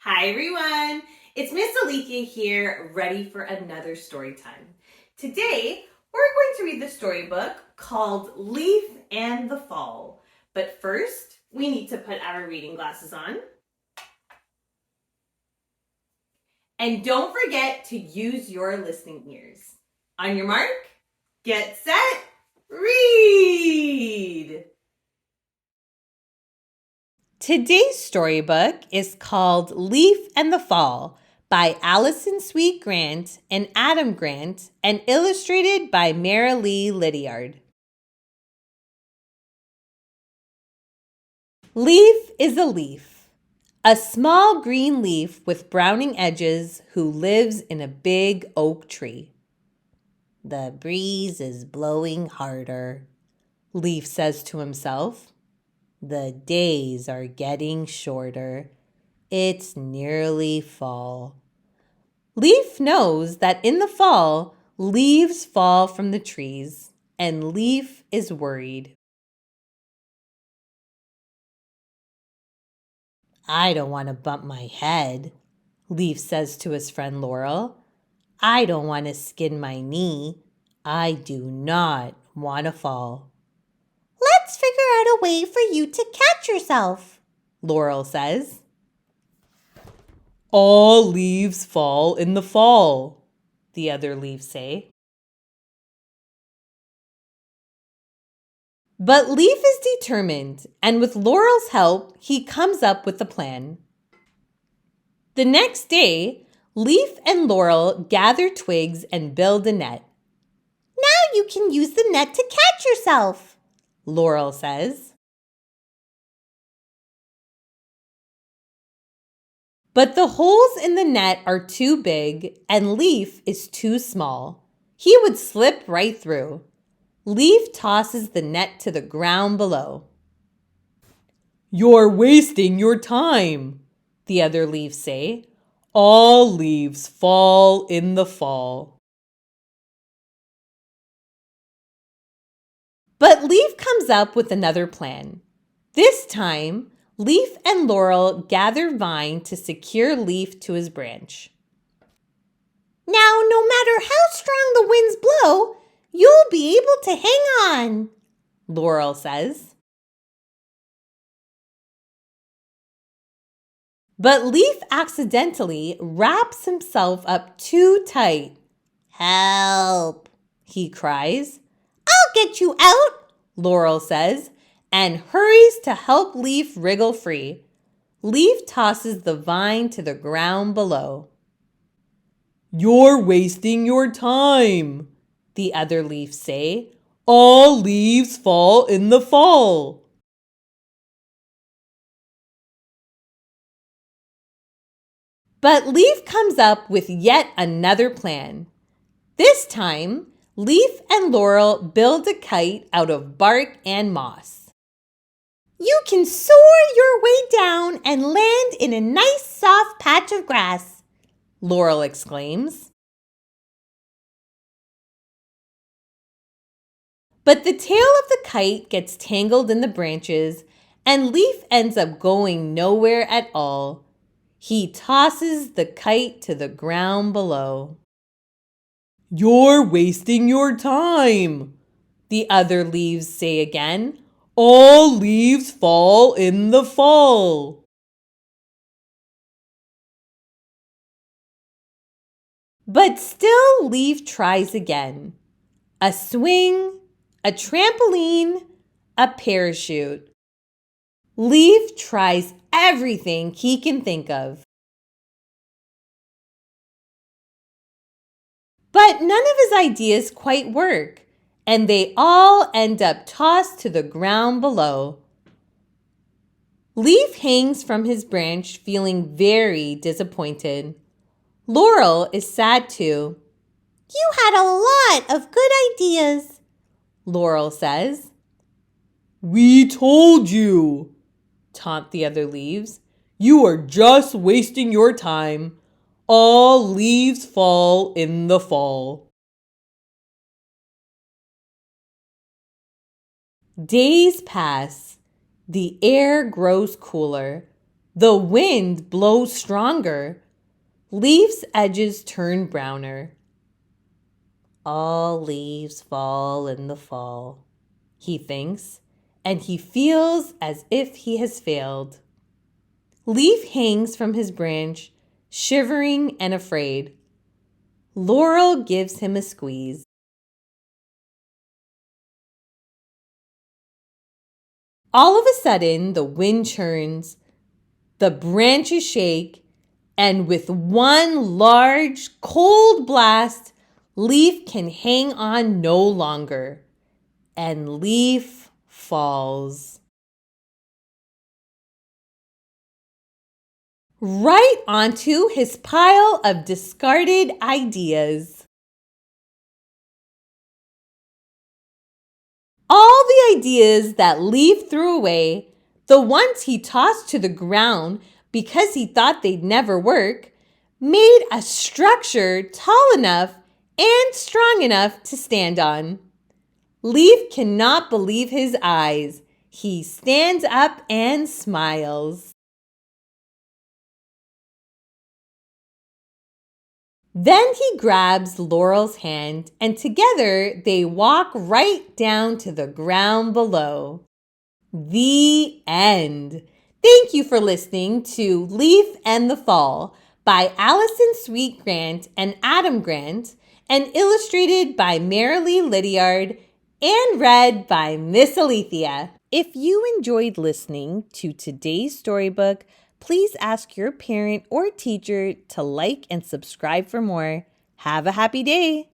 Hi everyone, it's Ms.Alithia here, ready for another story time. Today, we're going to read the storybook called Leif and the Fall. But first, we need to put our reading glasses on. And don't forget to use your listening ears. On your mark, get set, read! Today's storybook is called Leif and the Fall by Allison Sweet Grant and Adam Grant and illustrated by Merrilee Liddiard. Leif is a leaf, a small green leaf with browning edges who lives in a big oak tree. The breeze is blowing harder, Leif says to himself. The days are getting shorter. It's nearly fall. Leif knows that in the fall, leaves fall from the trees, and Leif is worried. I don't want to bump my head, Leif says to his friend Laurel. I don't want to skin my knee. I do not want to fall. Let's figure out a way for you to catch yourself, Laurel says. All leaves fall in the fall, the other leaves say. But Leif is determined, and with Laurel's help, he comes up with a plan. The next day, Leif and Laurel gather twigs and build a net. Now you can use the net to catch yourself, Laurel says. But the holes in the net are too big, and Leif is too small. He would slip right through. Leif tosses the net to the ground below. You're wasting your time, the other leaves say. All leaves fall in the fall. But Leif comes up with another plan. This time, Leif and Laurel gather vine to secure Leif to his branch. Now, no matter how strong the winds blow, you'll be able to hang on, Laurel says. But Leif accidentally wraps himself up too tight. Help, he cries. I'll get you out, Laurel says, and hurries to help Leif wriggle free. Leif tosses the vine to the ground below. You're wasting your time, the other leaves say. All leaves fall in the fall. But Leif comes up with yet another plan. This time, Leif and Laurel build a kite out of bark and moss. You can soar your way down and land in a nice soft patch of grass, Laurel exclaims. But the tail of the kite gets tangled in the branches, and Leif ends up going nowhere at all. He tosses the kite to the ground below. You're wasting your time, the other leaves say again. All leaves fall in the fall. But still Leif tries again. A swing, a trampoline, a parachute. Leif tries everything he can think of. But none of his ideas quite work, and they all end up tossed to the ground below. Leif hangs from his branch feeling very disappointed. Laurel is sad too. You had a lot of good ideas, Laurel says. We told you, taunt the other leaves. You are just wasting your time. All leaves fall in the fall. Days pass. The air grows cooler. The wind blows stronger. Leaf's edges turn browner. All leaves fall in the fall, he thinks, and he feels as if he has failed. Leaf hangs from his branch, shivering and afraid. Laurel gives him a squeeze. All of a sudden, the wind churns, the branches shake, and with one large, cold blast, Leaf can hang on no longer, and Leaf falls. Right onto his pile of discarded ideas. All the ideas that Leif threw away, the ones he tossed to the ground because he thought they'd never work, made a structure tall enough and strong enough to stand on. Leif cannot believe his eyes. He stands up and smiles. Then he grabs Laurel's hand, and together they walk right down to the ground below. The end. Thank you for listening to Leif and the Fall by Allison Sweet Grant and Adam Grant, and illustrated by Merrilee Liddiard, and read by Ms.Alithia. If you enjoyed listening to today's storybook, please ask your parent or teacher to like and subscribe for more. Have a happy day.